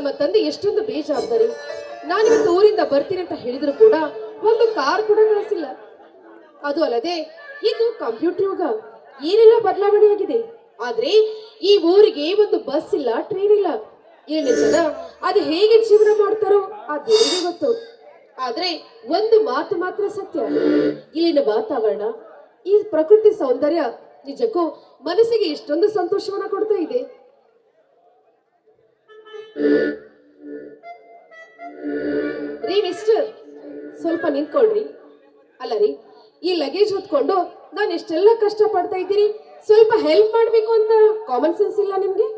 ನಮ್ಮ ತಂದೆ ಎಷ್ಟೊಂದು ಬೇಜವಾಬ್ದಾರಿ. ನಾನಿವತ್ತು ಊರಿಂದ ಬರ್ತೀನಿ ಅಂತ ಹೇಳಿದ್ರು ಕೂಡ ಒಂದು ಕಾರ್ ಕೂಡ ಕಳಿಸಿಲ್ಲ. ಅದು ಅಲ್ಲದೆ ಇದು ಕಂಪ್ಯೂಟರ್ ಯುಗ, ಏನೆಲ್ಲ ಬದಲಾವಣೆಯಾಗಿದೆ. ಆದ್ರೆ ಈ ಊರಿಗೆ ಒಂದು ಬಸ್ ಇಲ್ಲ, ಟ್ರೈನ್ ಇಲ್ಲ. ಇಲ್ಲಿನ ಜನ ಅದು ಹೇಗೆ ಜೀವನ ಮಾಡ್ತಾರೋ ಆ ದೇವರಿಗೆ ಗೊತ್ತು. ಆದ್ರೆ ಒಂದು ಮಾತು ಮಾತ್ರ ಸತ್ಯ, ಇಲ್ಲಿನ ವಾತಾವರಣ, ಈ ಪ್ರಕೃತಿ ಸೌಂದರ್ಯ ನಿಜಕ್ಕೂ ಮನಸ್ಸಿಗೆ ಇಷ್ಟೊಂದು ಸಂತೋಷವನ್ನ ಕೊಡ್ತಾ ಇದೆ. ರೀ ಮಿಸ್ಟರ್, ಸ್ವಲ್ಪ ನಿಂತ್ಕೊಳ್ರಿ. ಅಲ್ಲ ರೀ, ಈ ಲಗೇಜ್ ಹೊತ್ಕೊಂಡು ನಾನು ಎಷ್ಟೆಲ್ಲ ಕಷ್ಟ ಪಡ್ತಾ ಇದ್ದೀನಿ, ಸ್ವಲ್ಪ ಹೆಲ್ಪ್ ಮಾಡ್ಬೇಕು ಅಂತ ಕಾಮನ್ ಸೆನ್ಸ್ ಇಲ್ಲ ನಿಮ್ಗೆ?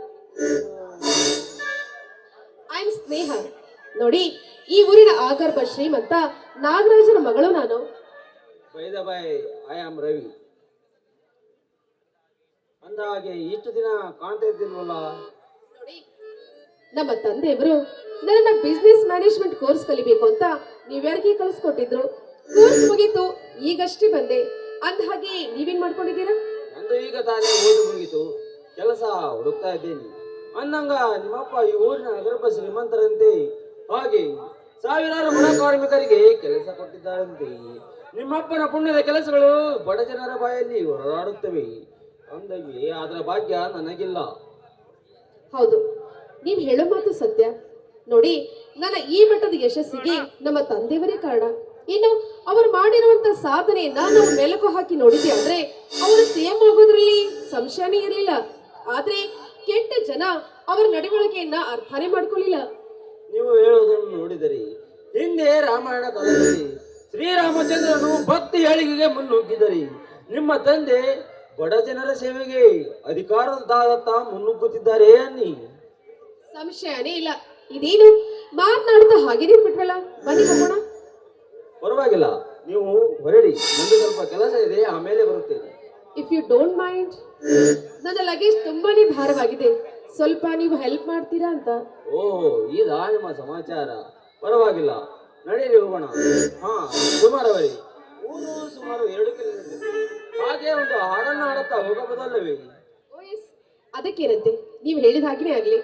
ಐ ಆಮ್ ಸ್ನೇಹ. ನೋಡಿ, ಈ ಊರಿನ ಆಗರ್ಭ ಶ್ರೀಮಂತ ನಾಗರಾಜನ ಮಗಳು ನಾನು. I am Ravi. ಅಂದ ಹಾಗೆ ಇಷ್ಟು ದಿನ ಕಾಣ್ತಾ ಇದ್ದಿಲ್ವಲ್ಲ? ನೋಡಿ, ನಮ್ಮ ತಂದೆಯವರು ನನ್ನ ಬಿಸ್ನೆಸ್ ಮ್ಯಾನೇಜ್ಮೆಂಟ್ ಕೋರ್ಸ್ ಕಲಿಬೇಕು ಅಂತ ನ್ಯೂಯಾರ್ಕ್ಗೆ ಕಳಿಸ್ಕೊಟ್ಟಿದ್ರು. ಕೋರ್ಸ್ ಮುಗೀತು, ಈಗಷ್ಟೇ ಬಂದೆ. ಅಂದ ಹಾಗೆ ನೀವೇನ್ ಮಾಡ್ಕೊಂಡಿದ್ದೀರಾ? ನಂದು ಈಗ ತಾನೇ ಓದು ಮುಗಿತು, ಕೆಲಸ ಹುಡುಕ್ತಾ ಇದ್ದೇನೆ. ಅನ್ನಂಗ ನಿಮ್ಮಪ್ಪ ಈ ಊರಿನ ಅಗರ್ಭ ಶ್ರೀಮಂತರಂತೆ, ಹಾಗೆ ಸಾವಿರಾರು ಬಡ ಕಾರ್ಮಿಕರಿಗೆ ಕೆಲಸ ಕೊಟ್ಟಿದ್ದಾರಂತೆ. ನಿಮ್ಮಪ್ಪನ ಪುಣ್ಯದ ಕೆಲಸಗಳು ಬಡ ಜನರ ಬಾಯಲ್ಲಿ ಹೊರಡಾಡುತ್ತವೆ. ಅಂದಾಗೆ ಅದರ ಭಾಗ್ಯ ನನಗಿಲ್ಲ. ಹೌದು, ನೀವ್ ಹೇಳೋ ಮಾತು ಸತ್ಯ. ನೋಡಿ, ನನ್ನ ಈ ಮಟ್ಟದ ಯಶಸ್ಸಿಗೆ ನಮ್ಮ ತಂದೆಯವರೇ ಕಾರಣ. ಇನ್ನು ಅವರು ಮಾಡಿರುವಂತ ಸಾಧನೆಯನ್ನ ನಾವು ಮೆಲುಕು ಹಾಕಿ ನೋಡಿದ್ವಿ ಅಂದ್ರೆ ಅವರು ಸಿಎಂ ಆಗೋದ್ರಲ್ಲಿ ಸಂಶಯನೇ ಇರಲಿಲ್ಲ. ಆದ್ರೆ ಕೆಟ್ಟ ಜನ ಅವರ ನಡವಳಿಕೆಯನ್ನ ಅರ್ಥನೇ ಮಾಡ್ಕೊಳ್ಳಿಲ್ಲ. ನೀವು ಹೇಳೋದನ್ನು ನೋಡಿದರೆ ಹಿಂದೆ ರಾಮಾಯಣ ಕಾಲದಲ್ಲಿ ಶ್ರೀರಾಮಚಂದ್ರನು ಭಕ್ತಿ ಏಳಿಗೆಗೆ ಮುನ್ನುಗ್ಗಿದರೆ, ನಿಮ್ಮ ತಂದೆ ಬಡ ಜನರ ಸೇವೆಗೆ ಅಧಿಕಾರದತ್ತ ಮುನ್ನುಗ್ಗುತ್ತಿದ್ದಾರೆ ಅನ್ನಿ ಸಂಶಯನೇ ಇಲ್ಲ. ಇದೇನು ಮಾತನಾಡ್ತಾ ಹಾಗೆ ನಿಂತ್ಬಿಟ್ವಲ್ಲ, ಬನ್ನಿ ಹೋಗೋಣ. ಪರವಾಗಿಲ್ಲ, ನೀವು ಹೊರಡಿ, ಮುಂದೆ ಸ್ವಲ್ಪ ಕೆಲಸ ಇದೆ, ಆಮೇಲೆ ಬರುತ್ತೇನೆ. ಇಫ್ ಯು ಡೋಂಟ್ ಮೈಂಡ್, ನನ್ನ ಲಗೇಜ್ ತುಂಬಾನೇ ಭಾರವಾಗಿದೆ, ಸ್ವಲ್ಪ ನೀವು ಹೆಲ್ಪ್ ಮಾಡ್ತೀರಾ ಅಂತ. ಓಹ್, ಇದಾ ನಿಮ್ಮ ಸಮಾಚಾರ? ಪರವಾಗಿಲ್ಲ, ನಡೀರಿ ಹೋಗೋಣ. ಹಾ, ಸುಮಾರವರಿ ಊರು ಸುಮಾರು 2 ಕಿಲೋಮೀಟರ್. ಹಾಗೆ ಒಂದು ಹಾಡನ್ನು ಹಾಡುತ್ತಾ ಹೋಗಬಹುದಲ್ಲವೇ? ಓ ಎಸ್, ಅದಕ್ಕೇನಂತೆ, ನೀವು ಹೇಳಿದ ಹಾಗೇನೆ ಆಗ್ಲಿ.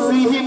ಸಿಹಿ